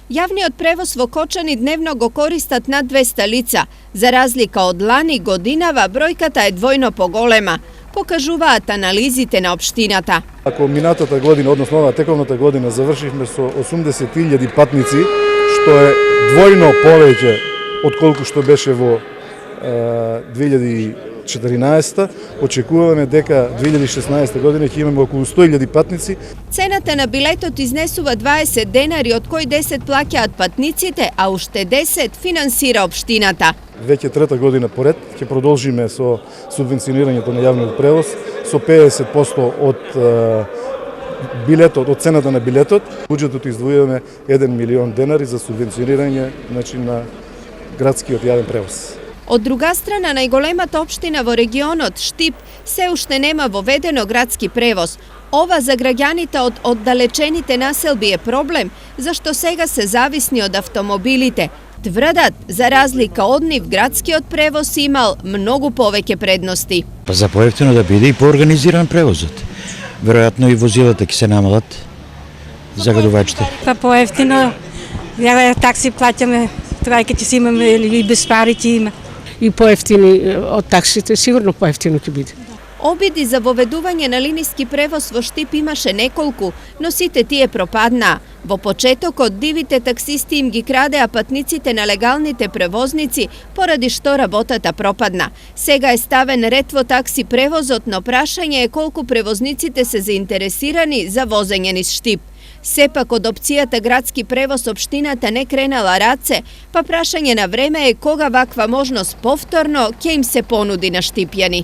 Javniот превоз во Кочани дневно го користат над 200 лица. За разлика од лани годинава, бројката е двојно поголема, покажуваат анализите на општината. Ако минатата година, односно оваа тековната година, завршивме со 80.000 патници, што е двојно повеќе од колку што беше во 2014, очекуваме дека 2016 година ќе имаме околу 100.000 патници. Цената на билетот изнесува 20 денари, од кои 10 плаќаат патниците, а уште 10 финансира општината. Веќе трета година поред ќе продолжиме со субвенционирањето на јавниот превоз со 50% од билетот, од цената на билетот. Буџетот издвојуваме 1 милион денари за субвенционирање на градскиот јавен превоз. Од друга страна, најголемата општина во регионот, Штип, се уште нема воведено градски превоз. Ова за граѓаните од оддалечените населби е проблем, зашто сега се зависни од автомобилите. Тврдат, за разлика од нив, градскиот превоз имал многу повеќе предности. Па за поевтино да биде и поорганизиран превозот. Веројатно и возилата ќе се намалат, загадувачите. Па поевтино, такси плаќаме, трајка ќе си имаме или без пари ќе има. И поевтини од таксите, сигурно поевтино ќе биде. Обиди за воведување на линиски превоз во Штип имаше неколку, но сите тие пропаднаа. Во почетокот дивите таксисти им ги крадеа патниците на легалните превозници, поради што работата пропадна. Сега е ставен ред во такси превозот, но прашање е колку превозниците се заинтересирани за возење низ Штип. Сепак од опцијата градски превоз општината не кренала раце, па прашање на време е кога ваква можност повторно ќе им се понуди на штипјани.